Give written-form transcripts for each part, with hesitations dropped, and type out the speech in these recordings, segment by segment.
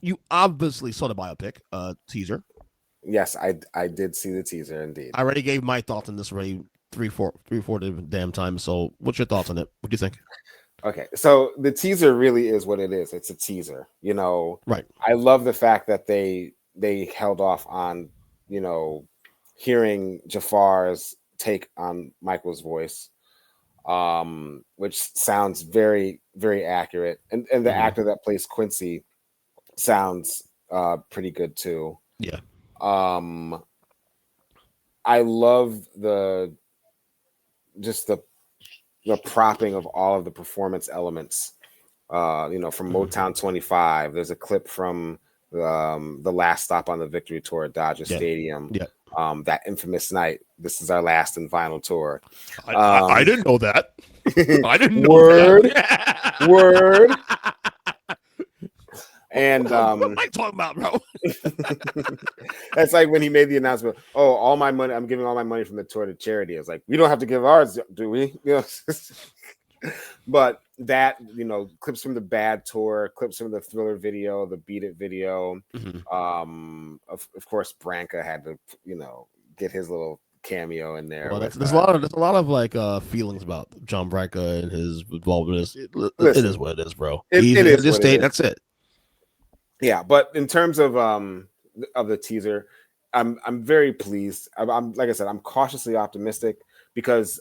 you obviously saw the biopic teaser. Yes, I did see the teaser indeed. I already gave my thoughts on this already three, four damn times. So, what's your thoughts on it? What do you think? Okay, so the teaser really is what it is. It's a teaser. Right. I love the fact that they held off on, hearing Jafar's take on Michael's voice, which sounds very, very accurate. And the Mm-hmm. actor that plays Quincy sounds pretty good too. Yeah. Um, I love just the propping of all of the performance elements. From Mm-hmm. Motown 25. There's a clip from the last stop on the Victory Tour at Dodger Yeah. Stadium. Yeah. That infamous night. This is our last and final tour. I didn't know that. I didn't know Word, that. word. And What am I talking about, bro? that's like when he made the announcement. Oh, all my money! I'm giving all my money from the tour to charity. I was like, we don't have to give ours, do we? But that, clips from the Bad tour, clips from the Thriller video, the Beat It video. Mm-hmm. Of course, Branca had to, get his little cameo in there Well, with. there's a lot of like feelings about John Branca and his involvement in this. It is Listen, what it is, bro. it is Just what it state is. that's it. Yeah, but in terms of the teaser, I'm very pleased. I'm like I said, I'm cautiously optimistic because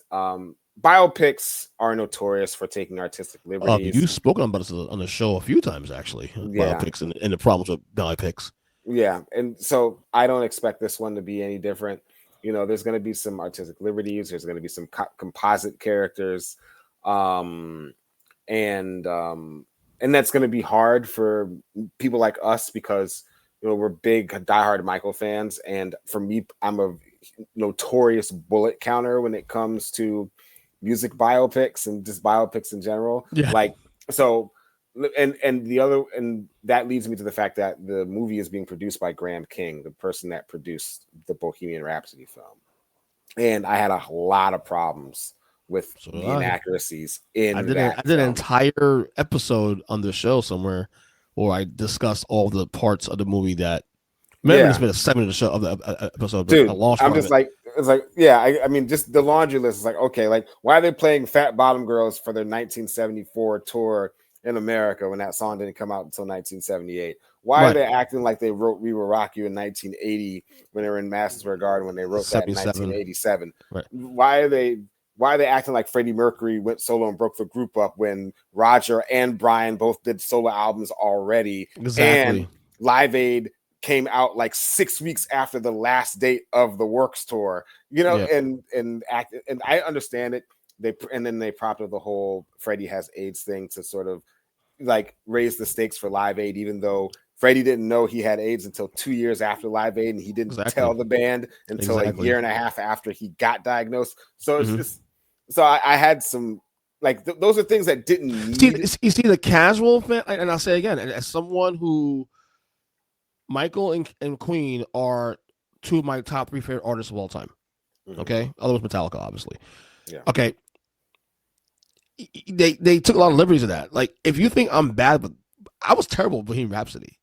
biopics are notorious for taking artistic liberties. You've spoken about this on the show a few times, actually. Yeah, Biopics and the problems with biopics. yeah, and so I don't expect this one to be any different. There's going to be some artistic liberties. There's going to be some composite characters, um, and that's going to be hard for people like us because we're big diehard Michael fans, and for me, I'm a notorious bullet counter when it comes to music biopics and just biopics in general. Yeah. Like, so, and that leads me to the fact that the movie is being produced by Graham King, the person that produced the Bohemian Rhapsody film, and I had a lot of problems with So did the I. inaccuracies in that I did an film. entire episode on the show somewhere where I discussed all the parts of the movie that maybe it's Yeah, been a segment of the show of the episode, but a dude, large I'm part of just it. like, it's like, yeah, I mean, just the laundry list is like, okay, like, why are they playing Fat Bottom Girls for their 1974 tour in America when that song didn't come out until 1978? Why are Right. they acting like they wrote We Will Rock You in 1980 when they were in Madison Square Garden when they wrote that in 77. 1987? Right. Why are they acting like Freddie Mercury went solo and broke the group up when Roger and Brian both did solo albums already, and Exactly. Live Aid came out like 6 weeks after the last date of the Works tour, Yeah. and I understand it. Then they propped up the whole Freddie has AIDS thing to sort of like raise the stakes for Live Aid, even though Freddie didn't know he had AIDS until 2 years after Live Aid, and he didn't Exactly. tell the band until a Exactly. year and a half after he got diagnosed. So it's Mm-hmm. just, so I had some like those are things that didn't need. You see the casual fan, and I'll say again, as someone who Michael and Queen are two of my top three favorite artists of all time. Mhm. Okay, other was Metallica, obviously. Yeah. Okay, they took a lot of liberties of that. Like, if you think I'm bad, but I was terrible with Bohemian Rhapsody.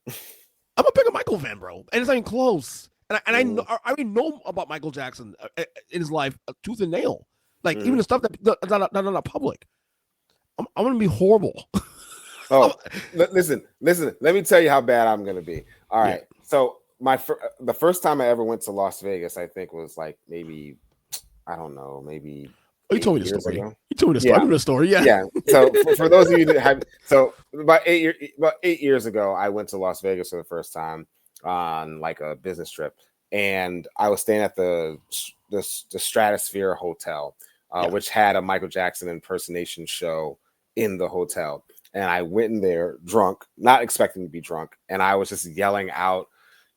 I'm a bigger Michael fan, bro, and it's not even close. And I already know about Michael Jackson in his life, tooth and nail. Like even the stuff that's not public. I'm gonna be horrible. Oh, listen. Let me tell you how bad I'm gonna be. All right. Yeah. So the first time I ever went to Las Vegas, I think was like maybe, I don't know, maybe Oh, you told me 8 the years story. ago. You told me the story. Yeah, I knew the story. Yeah. yeah. So for those of you that have, so about 8 years ago, I went to Las Vegas for the first time on like a business trip, and I was staying at the Stratosphere Hotel, Yeah. which had a Michael Jackson impersonation show in the hotel. And I went in there drunk, not expecting to be drunk, and I was just yelling out,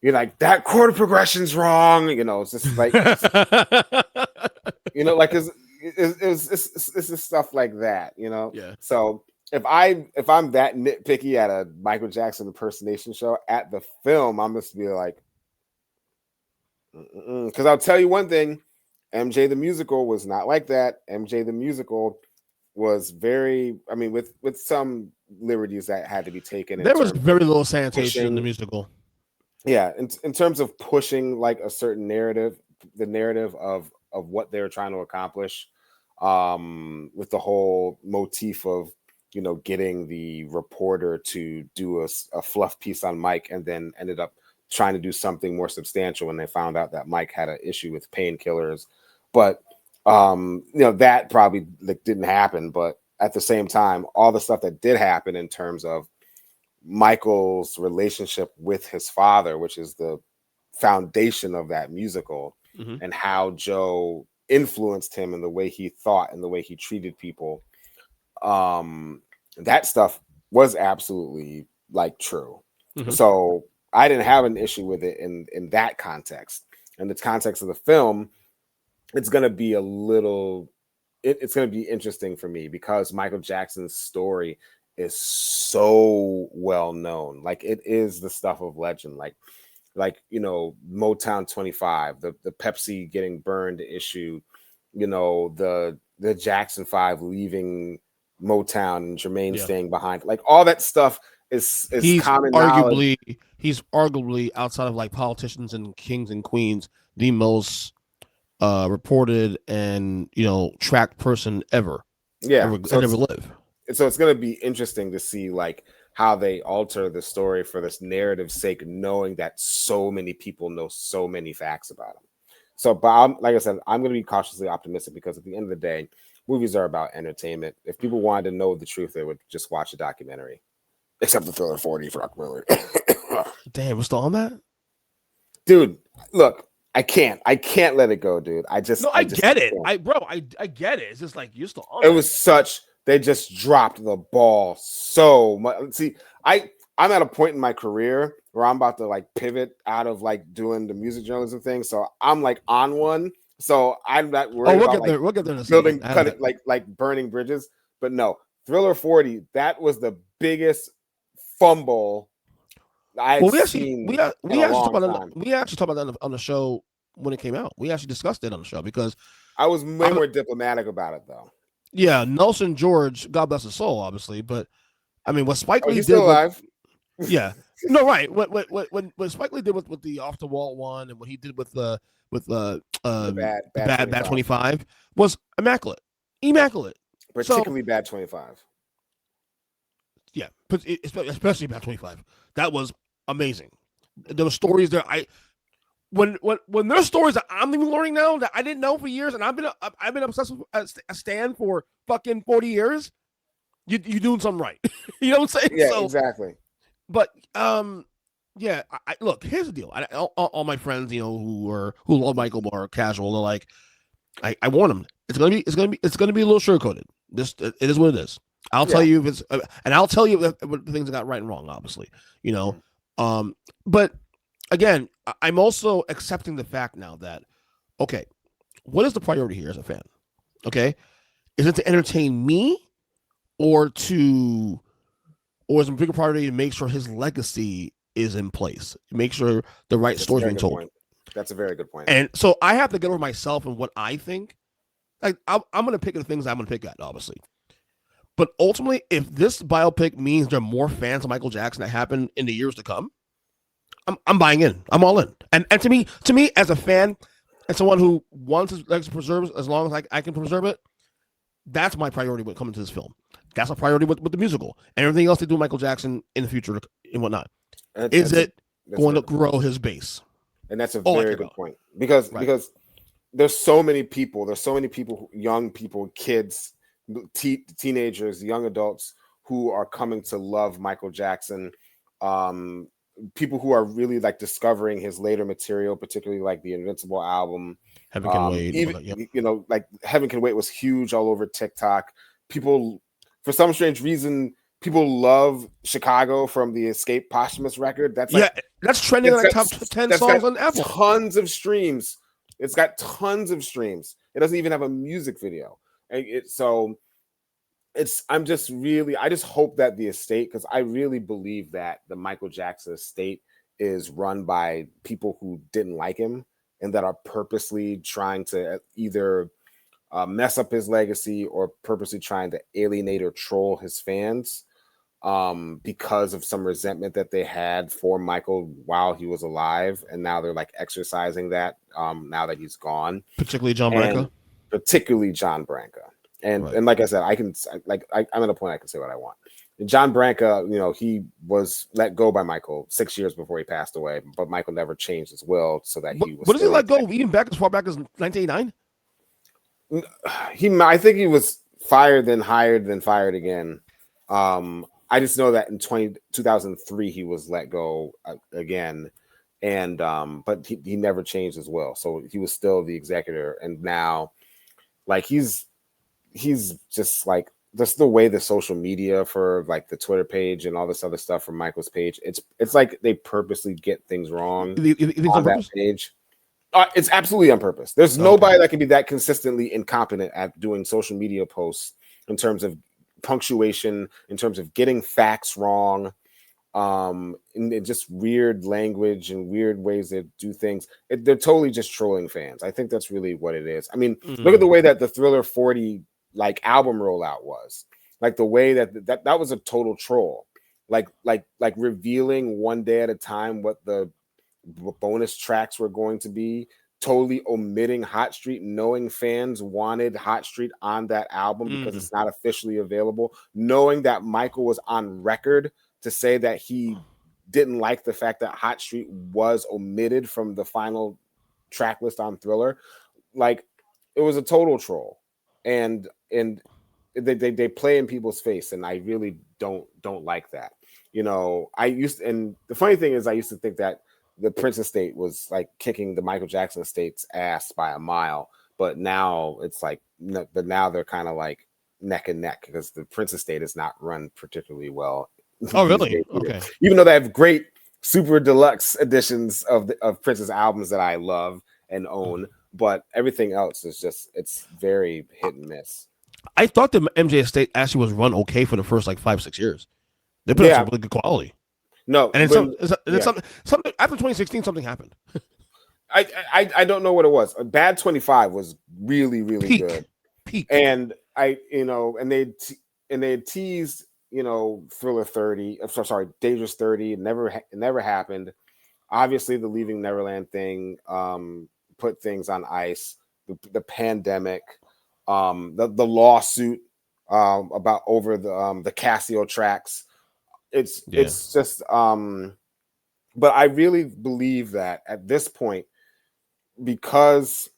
"You're like that chord progression's wrong," It's just like, like it's just stuff like that. Yeah. So if I'm that nitpicky at a Michael Jackson impersonation show at the film, I'm just be like, because I'll tell you one thing, MJ the musical was not like that. MJ the musical was very, I mean, with some liberties that had to be taken. There was very little sanitation in the musical. Yeah, in terms of pushing like a certain narrative, the narrative of what they're trying to accomplish, with the whole motif of getting the reporter to do a fluff piece on Mike, and then ended up trying to do something more substantial when they found out that Mike had an issue with painkillers. But that probably didn't happen. But at the same time, all the stuff that did happen in terms of Michael's relationship with his father, which is the foundation of that musical, and how Joe influenced him in the way he thought and the way he treated people, that stuff was absolutely true. So I didn't have an issue with it in that context. In the context of the film, it's going to be it's going to be interesting for me because Michael Jackson's story is so well known. It is the stuff of legend. Motown 25, the Pepsi getting burned issue, the Jackson 5 leaving Motown and Jermaine staying behind. All that stuff is common knowledge. He's arguably, outside of politicians and kings and queens, the most reported and tracked person ever live. So it's going to be interesting to see how they alter the story for this narrative's sake, knowing that so many people know so many facts about him. So, but like I said, I'm going to be cautiously optimistic because at the end of the day, movies are about entertainment. If people wanted to know the truth, they would just watch a documentary. Except the Thriller 40 for Rock Miller. Damn, we're still on that? Dude, look, I can't let it go, dude. I get it. I get it. It's just you're still on it. Was such... They just dropped the ball so much. See, I'm at a point in my career where I'm about to pivot out of doing the music journalism thing. So I'm on one. So I'm not worried about we'll get there in a building, cutting, burning bridges. But no, Thriller 40, that was the biggest fumble I've seen. We actually talked about that on the show when it came out. We actually discussed it on the show because I was way more diplomatic about it though. Yeah, Nelson George, God bless his soul, obviously, but I mean, what Spike Lee did, still alive? Yeah, no, right. What Spike Lee did with the Off the Wall one, and what he did with the bad 25 was immaculate, particularly bad 25. Yeah, especially bad 25. That was amazing. There were stories there. When there's stories that I'm even learning now that I didn't know for years, and I've been obsessed with a Stan for fucking 40 years, you're doing something right. You know what I'm saying? Yeah, exactly. But yeah. Look. Here's the deal. All my friends, who love Michael more casual, they're like, I warn them. It's gonna be a little sugarcoated. It is what it is. I'll tell you if it's, and I'll tell you what the things I got right and wrong. Obviously, but. Again, I'm also accepting the fact now that, okay, what is the priority here as a fan? Okay, is it to entertain me, or is a bigger priority to make sure his legacy is in place, make sure the right story is being told? That's a very good point. And so I have to get over myself and what I think. I'm going to pick the things I'm going to pick at, obviously. But ultimately, if this biopic means there are more fans of Michael Jackson that happen in the years to come, I'm buying in. I'm all in. And to me, as a fan and someone who wants his legacy preserved as long as I can preserve it, that's my priority when it comes to this film. That's a priority with the musical and everything else they do with Michael Jackson in the future and whatnot. Is it going to grow his base? And that's a very good point because there's so many people, young people, kids, teenagers, young adults who are coming to love Michael Jackson. People who are really discovering his later material, particularly the Invincible album. Heaven Can Wait. Even, Heaven Can Wait was huge all over TikTok. People, for some strange reason, people love Chicago from the Escape posthumous record. That's trending on top 10 songs on Apple. Tons of streams. It's got tons of streams. It doesn't even have a music video. I just hope that the estate, because I really believe that the Michael Jackson estate is run by people who didn't like him and that are purposely trying to either mess up his legacy or purposely trying to alienate or troll his fans. because of some resentment that they had for Michael while he was alive, and now they're like exercising that now that he's gone. Particularly John And Branca. particularly John Branca. And Right. and like I said, I'm at a point I can say what I want. And John Branca, he was let go by Michael 6 years before he passed away, but Michael never changed his will so that he was What does he still let go? Even back as far back as 1989. I think he was fired, then hired, then fired again. I just know that in 2003 he was let go again, and but he never changed his will, so he was still the executor. And now, like he's just like just the way the social media for like the Twitter page and all this other stuff from Michael's page, it's like they purposely get things wrong You think it's on on that purpose? page. It's absolutely on purpose. There's nobody that can be that consistently incompetent at doing social media posts in terms of punctuation, in terms of getting facts wrong, and just weird language and weird ways to do things. They're totally just trolling fans. I think that's really what it is. I mean, look at the way that the Thriller 40 like album rollout was. Like the way that was a total troll. Like revealing one day at a time what the bonus tracks were going to be, totally omitting Hot Street, knowing fans wanted Hot Street on that album because it's not officially available, knowing that Michael was on record to say that he didn't like the fact that Hot Street was omitted from the final track list on Thriller. Like it was a total troll, and they play in people's face, and I really don't like that. And the funny thing is I used to think that the Prince estate was like kicking the Michael Jackson estate's ass by a mile, but now it's like, but now they're kind of like neck and neck because the Prince estate is not run particularly well. Oh, really? Okay. Even though they have great super deluxe editions of Prince's albums that I love and own, but everything else is just, it's very hit and miss. I thought the MJ estate actually was run okay for the first like 5-6 years. They put out some really good quality. No, and then something after 2016, something happened. I don't know what it was. Bad 25 was really good. Peak. And and they teased Thriller 30. I'm sorry, Dangerous 30. It never happened. Obviously, the Leaving Neverland thing put things on ice. The pandemic, the lawsuit about over the Casio tracks. It's just but I really believe that at this point, because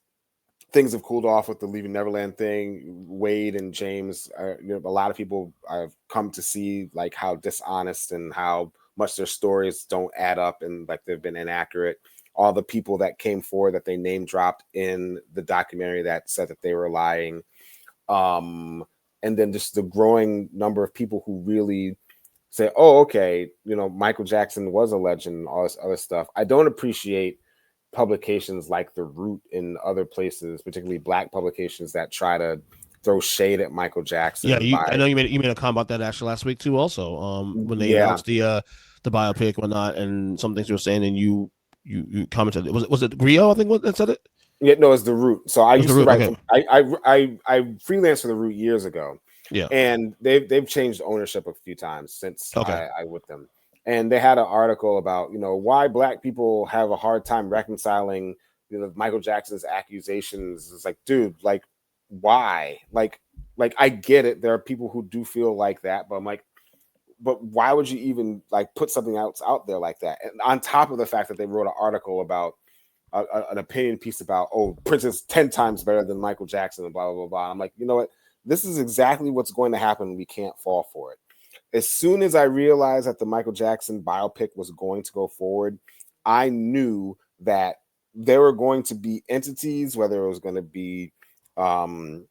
things have cooled off with the Leaving Neverland thing, Wade and James, a lot of people have come to see like how dishonest and how much their stories don't add up and like they've been inaccurate. All the people that came forward that they name dropped in the documentary that said that they were lying. And then just the growing number of people who really say, oh, okay, Michael Jackson was a legend, all this other stuff. I don't appreciate publications like The Root in other places, particularly Black publications that try to throw shade at Michael Jackson. Yeah, I know you made a comment about that actually last week too. Also, when they announced the biopic and whatnot, and some things you were saying, and you commented. Was it Rio? I think that said it. Yeah, no, it's The Root. So I used to write. Okay. I freelanced for The Root years ago. Yeah, and they've changed ownership a few times since I with them, and they had an article about why Black people have a hard time reconciling Michael Jackson's accusations. It's like, dude, like why? Like I get it. There are people who do feel like that, but I'm like, but why would you even like put something else out there like that? And on top of the fact that they wrote an article about an opinion piece about, oh, Prince is 10 times better than Michael Jackson and blah blah blah blah. I'm like, you know what? This is exactly what's going to happen. We can't fall for it. As soon as I realized that the Michael Jackson biopic was going to go forward, I knew that there were going to be entities, whether it was going to be or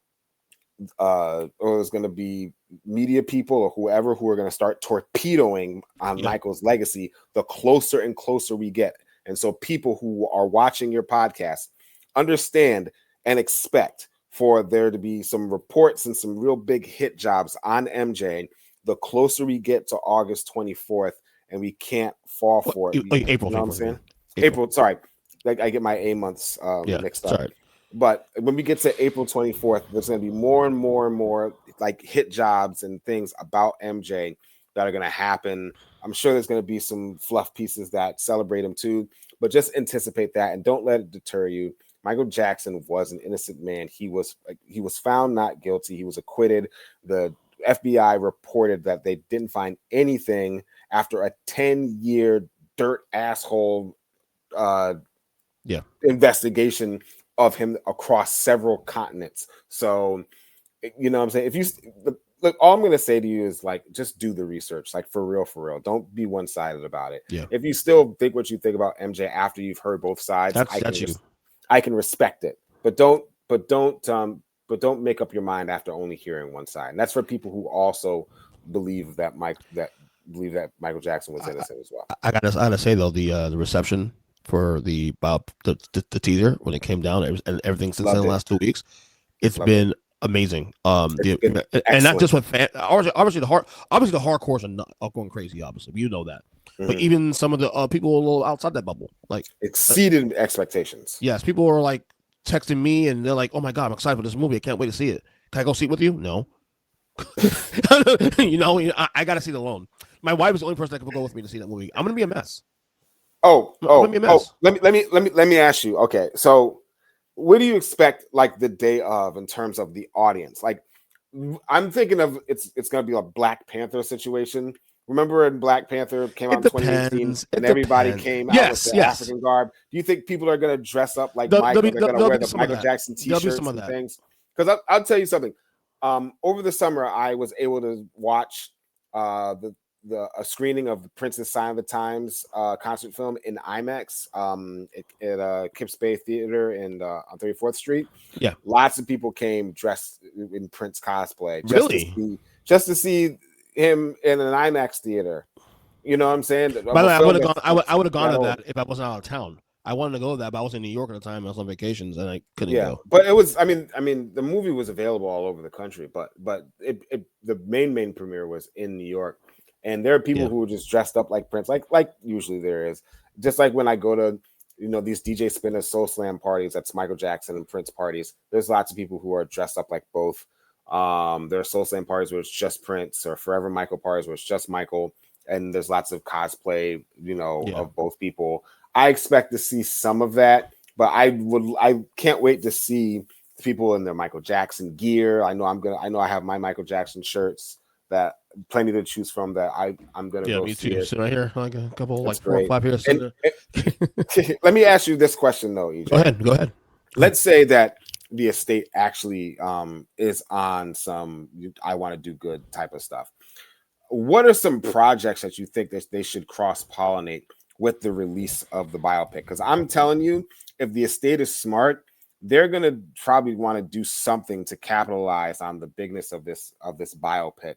it was going to be media people or whoever, who are going to start torpedoing on Michael's legacy the closer and closer we get. And so people who are watching your podcast understand and expect for there to be some reports and some real big hit jobs on MJ the closer we get to August 24th, and we can't fall for it. April, you know what I'm saying? April, sorry. Like I get my A months mixed up. Sorry. But when we get to April 24th, there's going to be more and more and more like hit jobs and things about MJ that are going to happen. I'm sure there's going to be some fluff pieces that celebrate him too, but just anticipate that and don't let it deter you. Michael Jackson was an innocent man. He was found not guilty. He was acquitted. The FBI reported that they didn't find anything after a 10-year dirt asshole investigation of him across several continents. So, you know what I'm saying? If you look, all I'm going to say to you is like, just do the research, like for real. Don't be one-sided about it. Yeah. If you still think what you think about MJ after you've heard both sides, I can respect it, but don't make up your mind after only hearing one side. And that's for people who also believe that Michael Jackson was innocent as well. I gotta say though, the reception for the teaser when it came down and everything since then the last 2 weeks, it's been amazing. And not just with fans. Obviously the hardcores are going crazy. Obviously, you know that. But even some of the people a little outside that bubble, like exceeded expectations. Yes, people are like texting me and they're like, "Oh my god, I'm excited for this movie! I can't wait to see it. Can I go see it with you?" No. I got to see it alone. My wife is the only person that can go with me to see that movie. I'm gonna be a mess. Let me ask you. Okay, so what do you expect like the day of in terms of the audience? Like, I'm thinking of it's gonna be a Black Panther situation. Remember when Black Panther came out in 2018 and everybody came out with the African garb? Do you think people are going to dress up like Michael? They're going to wear the Michael Jackson t-shirts and things? Because I'll tell you something. Over the summer, I was able to watch a screening of the Prince's Sign of the Times concert film in IMAX at Kips Bay Theater on 34th Street. Yeah. Lots of people came dressed in Prince cosplay. Just to see him in an IMAX theater. You know what I'm saying? By the way, I would have gone to that if I wasn't out of town. I wanted to go to that, but I was in New York at the time. I was on vacations and I couldn't go. But it was, I mean, the movie was available all over the country, but the main premiere was in New York. And there are people who were just dressed up like Prince, like usually there is. Just like when I go to, these DJ Spinner Soul Slam parties, that's Michael Jackson and Prince parties. There's lots of people who are dressed up like both. There are Soul Slam parties where it's just Prince, or Forever Michael parties where it's just Michael, and there's lots of cosplay, of both people. I expect to see some of that, but I can't wait to see people in their Michael Jackson gear. I know I have my Michael Jackson shirts that plenty to choose from that I'm gonna go me see. Too. Sit right here, like a couple, that's like 4 or 5 here. Let me ask you this question though, EJ. Go ahead. Let's say that the estate actually is on some I want to do good type of stuff. What are some projects that you think that they should cross-pollinate with the release of the biopic? Because I'm telling you, if the estate is smart, they're gonna probably want to do something to capitalize on the bigness of this biopic,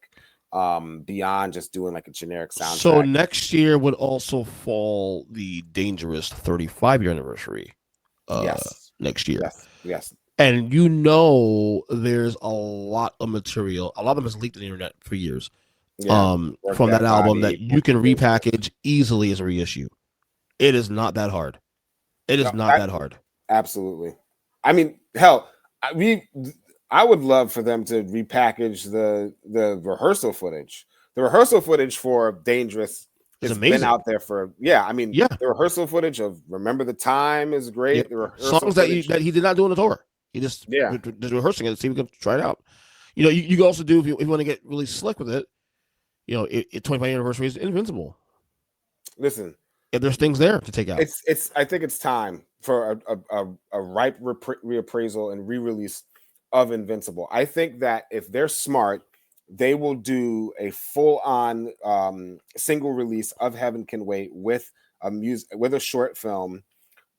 beyond just doing like a generic soundtrack. So next year would also fall the Dangerous 35-year anniversary. Next year. Yes. And there's a lot of material. A lot of them has leaked on the internet for years. From that album that you can repackage easily as a reissue. It is not that hard. That hard. Absolutely. I mean, hell, I would love for them to repackage the rehearsal footage. The rehearsal footage for Dangerous has been out there for the rehearsal footage of Remember the Time is great. The songs that he did not do on the tour. He just rehearsing it to see if we can try it out. You can also do if you want to get really slick with it. 25th anniversary is Invincible. Listen, if there's things there to take out, I think it's time for a ripe reappraisal and re-release of Invincible. I think that if they're smart, they will do a full-on single release of Heaven Can Wait with a short film,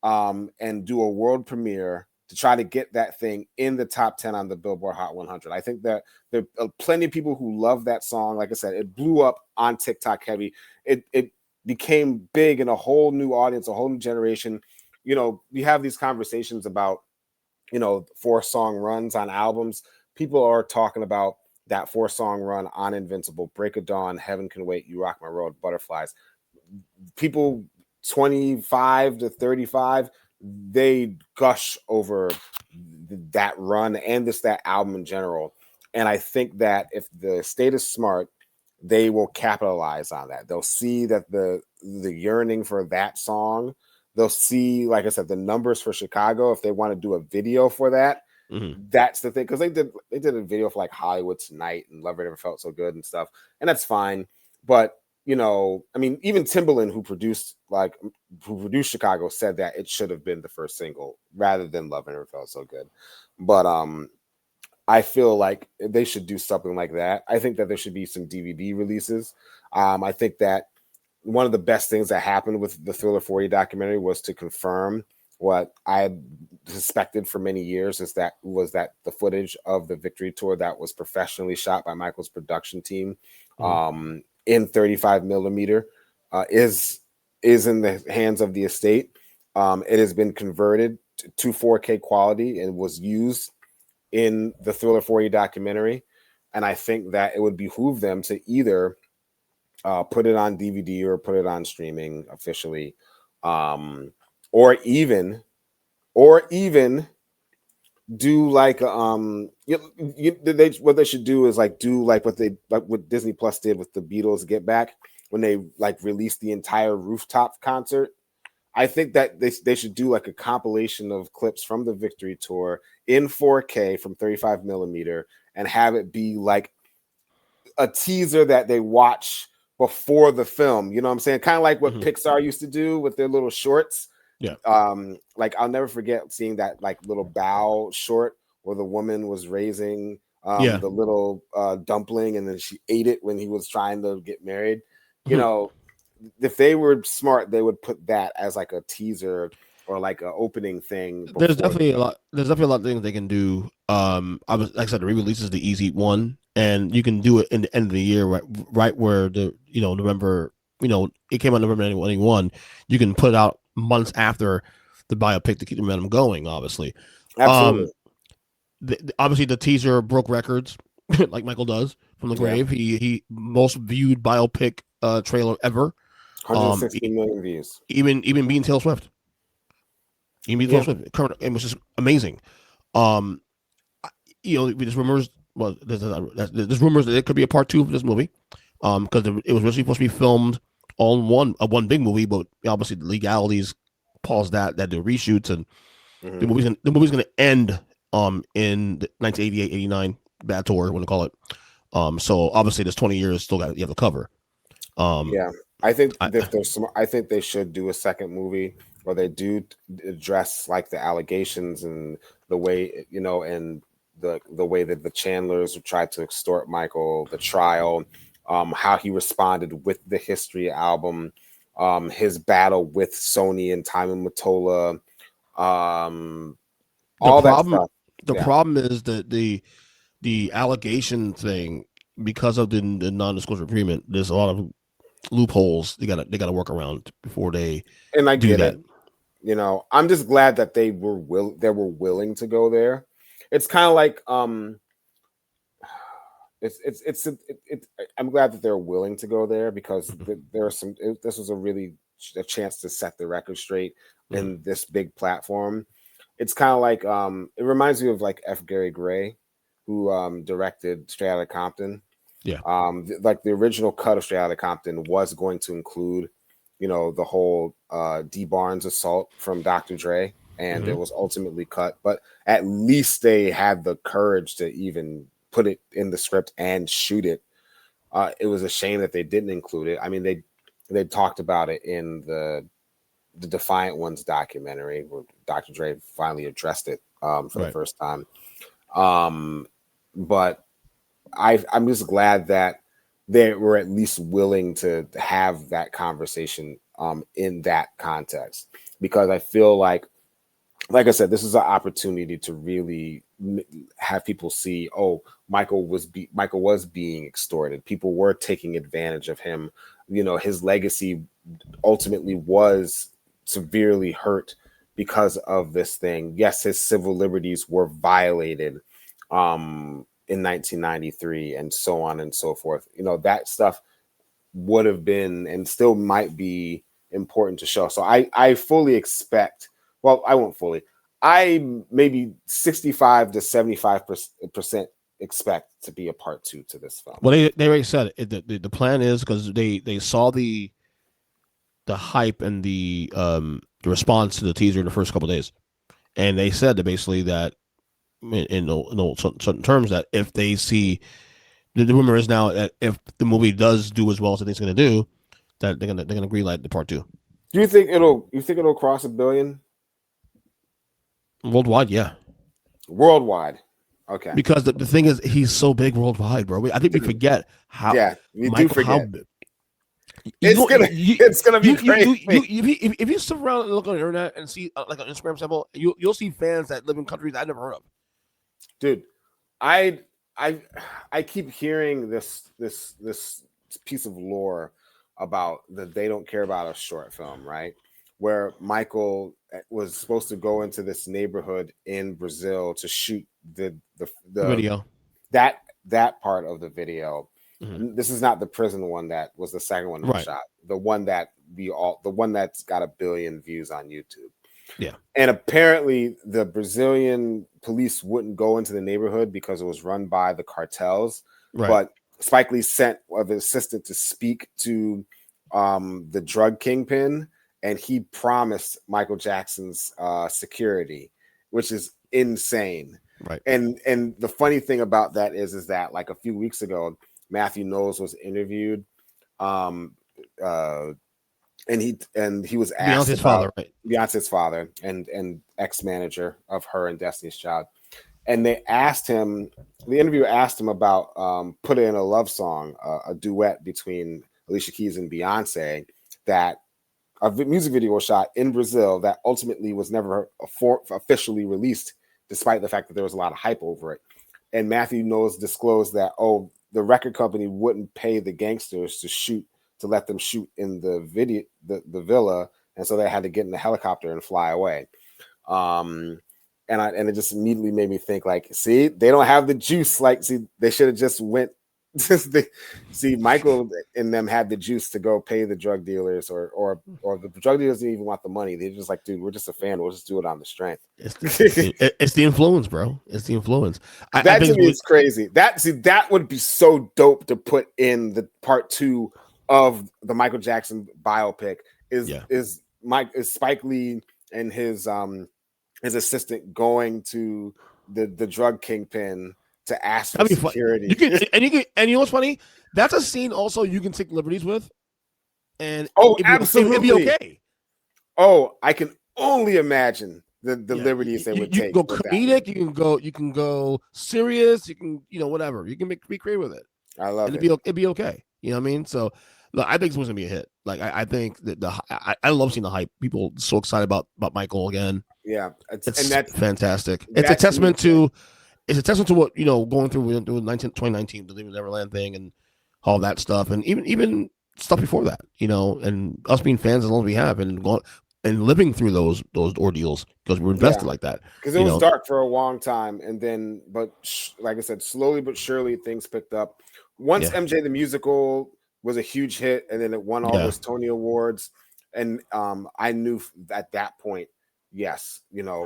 and do a world premiere to try to get that thing in the top 10 on the Billboard Hot 100. I think that there are plenty of people who love that song. Like I said, it blew up on TikTok heavy. It became big in a whole new audience, a whole new generation. We have these conversations about, 4-song runs on albums. People are talking about that 4-song run on Invincible, Break of Dawn, Heaven Can Wait, You Rock My World, Butterflies. People 25 to 35, they gush over that run and that album in general. And I think that if the estate is smart, they will capitalize on that. They'll see that the yearning for that song. They'll see, like I said, the numbers for Chicago. If they want to do a video for that, that's the thing. Because they did a video for like Hollywood Tonight and Love It Never Felt So Good and stuff, and that's fine. But you know, I mean, even Timbaland, who produced Chicago, said that it should have been the first single rather than Love It Never Felt So Good. But I feel like they should do something like that. I think that there should be some DVD releases. I think that one of the best things that happened with the Thriller 40 documentary was to confirm what I had suspected for many years, is that the footage of the Victory Tour that was professionally shot by Michael's production team in 35 millimeter is in the hands of the estate. It has been converted to 4K quality and was used in the Thriller 40 documentary. And I think that it would behoove them to either put it on DVD or put it on streaming officially, or even do like what they should do is like do like what Disney Plus did with the Beatles Get Back, when they like released the entire rooftop concert. I think that they should do like a compilation of clips from the Victory Tour in 4K from 35 millimeter and have it be like a teaser that they watch before the film. You know what I'm saying? Kind of like what Pixar used to do with their little shorts. Yeah. Like I'll never forget seeing that like little bow short where the woman was raising the little dumpling, and then she ate it when he was trying to get married. You know, if they were smart, they would put that as like a teaser or like an opening thing. There's definitely a lot. There's definitely a lot of things they can do. Like I said, the re-release is the easy one, and you can do it in the end of the year, right where November. It came out November 2021. You can put it out months after the biopic to keep the momentum going. Obviously, absolutely. Obviously, the teaser broke records, like Michael does from the grave. He most viewed biopic trailer ever. 160 million views. Even being Taylor Swift. Taylor Swift, it was just amazing. There's rumors. Well, there's rumors that it could be a part 2 of this movie. Because it was originally supposed to be filmed on one big movie, but obviously the legalities paused that do reshoots, and the movie's gonna end in the 1988-89 bad tour, what to call it. So obviously there's 20 years you have to cover. I think I think they should do a second movie where they do address like the allegations and the way and the way that the Chandlers tried to extort Michael, the trial, how he responded with the History album, his battle with Sony and Timon Mottola, all that stuff. The problem is that the allegation thing, because of the non-disclosure agreement, there's a lot of loopholes they gotta work around before they do that. I'm just glad that they were willing to go there. It's kind of like I'm glad that they're willing to go there, because there are some. This was a chance to set the record straight in this big platform. It's kind of like it reminds me of like F. Gary Gray, who directed Straight Outta Compton. Yeah. Like the original cut of Straight Outta Compton was going to include, the whole D. Barnes assault from Dr. Dre, and it was ultimately cut. But at least they had the courage to even put it in the script and shoot it. It was a shame that they didn't include it. I mean, they talked about it in the Defiant Ones documentary, where Dr. Dre finally addressed it for the first time. But I'm just glad that they were at least willing to have that conversation in that context, because I feel like I said, this is an opportunity to really have people see, Michael was being extorted. People were taking advantage of him. His legacy ultimately was severely hurt because of this thing. Yes, his civil liberties were violated in 1993 and so on and so forth. That stuff would have been and still might be important to show. So I fully expect, well, I won't fully, I maybe 65 to 75% expect to be a part 2 to this film? Well, they already said it. The plan is because they saw the hype and the response to the teaser in the first couple of days, and they said that basically that in no certain terms that if they see the rumor is now that if the movie does do as well as I think it's going to do, that they're gonna greenlight the part 2. Do you think it'll cross $1 billion Worldwide? Yeah. worldwide? Okay. Because the thing is, he's so big worldwide, bro. I think we forget how. Yeah, we Michael, do forget. It's gonna be crazy. If you sit around and look on the internet and see like an Instagram sample, you'll see fans that live in countries I never heard of. Dude, I keep hearing this piece of lore about that they don't care about a short film, right? Where Michael was supposed to go into this neighborhood in Brazil to shoot the video, that part of the video. Mm-hmm. This is not the prison one that was the second one we shot. The one that's got 1 billion views on YouTube. Yeah. And apparently the Brazilian police wouldn't go into the neighborhood because it was run by the cartels. Right. But Spike Lee sent an assistant to speak to the drug kingpin, and he promised Michael Jackson's security, which is insane. Right. And the funny thing about that is that like a few weeks ago, Matthew Knowles was interviewed, and he was asked Beyonce's about father, right? Beyonce's father and ex-manager of her and Destiny's Child. And the interviewer asked him about putting in a love song, a duet between Alicia Keys and Beyonce, that a music video was shot in Brazil that ultimately was never officially released, despite the fact that there was a lot of hype over it. And Matthew Knowles disclosed that, the record company wouldn't pay the gangsters to let them shoot in the video, the villa, and so they had to get in the helicopter and fly away. And it just immediately made me think, like, see, they don't have the juice. Like, see, they should have just went. See, Michael and them had the juice to go pay the drug dealers, or the drug dealers didn't even want the money. They're just like, dude, we're just a fan. We'll just do it on the strength. It's the influence, bro. It's the influence. That to me is crazy. That would be so dope to put in the part 2 of the Michael Jackson biopic. Is Spike Lee and his assistant going to the drug kingpin to ask for security? And you know what's funny? That's a scene also you can take liberties with, and absolutely, it'd be okay. I can only imagine the liberties they would take. You can go comedic, you can go serious, you can whatever. You can be creative with it. I love it. It'd be okay. You know what I mean? So look, I think this was gonna be a hit. Like I think that I love seeing the hype. People so excited about Michael again. Yeah, that's fantastic. It's a testament to. It's a testament to what going through 2019, the Leaving Neverland thing, and all that stuff, and even stuff before that, and us being fans as long as we have, and living through those ordeals because we're invested like that. Because it was dark for a long time, and then, but like I said, slowly but surely things picked up. Once MJ the Musical was a huge hit, and then it won all those Tony Awards, and I knew at that point. Yes,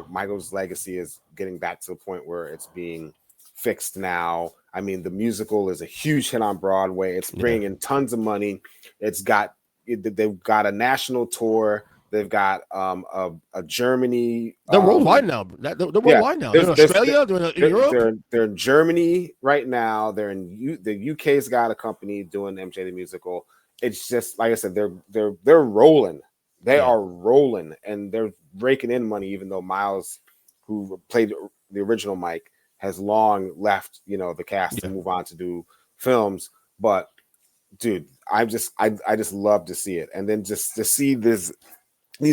Michael's legacy is getting back to the point where it's being fixed now. I mean, the musical is a huge hit on Broadway. It's bringing in tons of money. They've got a national tour. They've got a Germany. They're worldwide now. They're worldwide now. They're in Australia. They're in Europe. They're in Germany right now. They're in the UK's got a company doing MJ the Musical. It's just like I said. They're rolling. They are rolling, and they're raking in money, even though Miles, who played the original Mike, has long left, the cast to move on to do films. But dude, I just love to see it. And then just to see these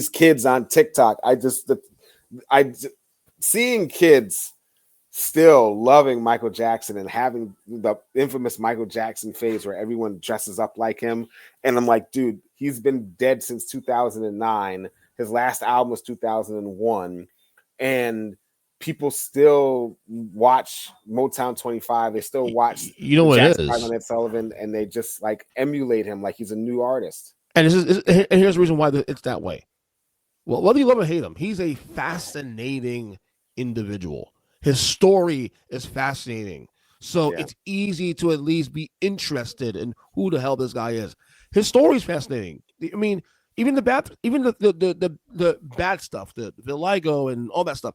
kids on TikTok, seeing kids still loving Michael Jackson and having the infamous Michael Jackson phase where everyone dresses up like him. And I'm like, dude, he's been dead since 2009. His last album was 2001. And people still watch Motown 25. They still watch what it is. Ed Sullivan, and they just like emulate him like he's a new artist. And here's the reason why it's that way. Well, whether you love or hate him, he's a fascinating individual. His story is fascinating. So Yeah. it's easy to at least be interested in who the hell this guy is. His story is fascinating. I mean, even the bad stuff, the Ligo and all that stuff,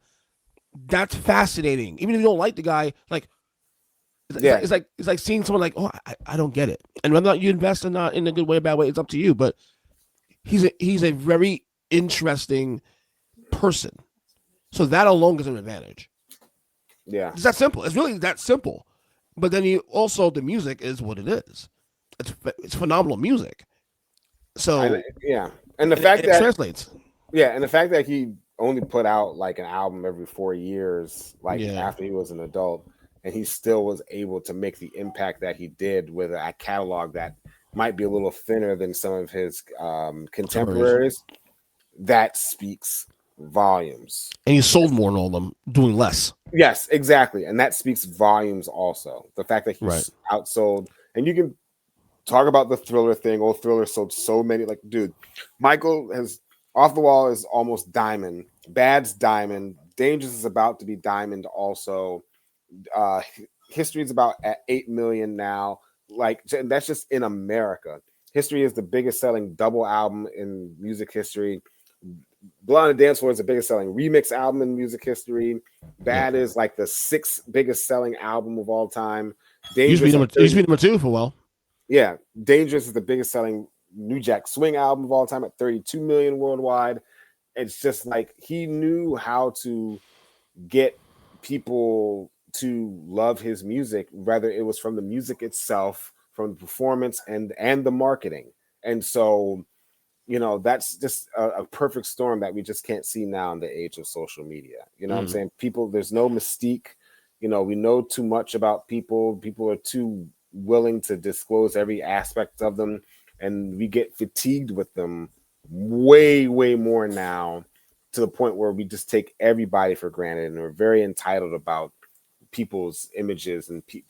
that's fascinating. Even if you don't like the guy, like it's like seeing someone like, oh, I don't get it. And whether or not you invest or not in a good way or bad way, it's up to you. But he's a very interesting person. So that alone is an advantage. Yeah. It's that simple. It's really that simple. But then you also, the music is what it is. It's phenomenal music. So and the fact that translates. Yeah, and the fact that he only put out like an album every 4 years, like after he was an adult, and he still was able to make the impact that he did with a catalog that might be a little thinner than some of his contemporaries, that speaks volumes. And he sold more than all of them, doing less. Yes, exactly. And that speaks volumes also. The fact that he's outsold, and you can talk about the Thriller thing. Oh, Thriller sold so many. Like, dude, Michael has Off the Wall is almost diamond. Bad's diamond. Dangerous is about to be diamond also. History is about at 8 million now. Like, that's just in America. History is the biggest selling double album in music history. Blood on the Dance Floor is the biggest selling remix album in music history. Bad is like the 6th biggest selling album of all time. Dangerous used to be number 2 for a while. Yeah, Dangerous is the biggest selling New Jack Swing album of all time at 32 million worldwide. It's just like he knew how to get people to love his music, whether it was from the music itself, from the performance, and the marketing. And so, that's just a perfect storm that we just can't see now in the age of social media. You know what I'm saying? People, there's no mystique. We know too much about people. People are too willing to disclose every aspect of them, and we get fatigued with them way more now, to the point where we just take everybody for granted, and we're very entitled about people's images and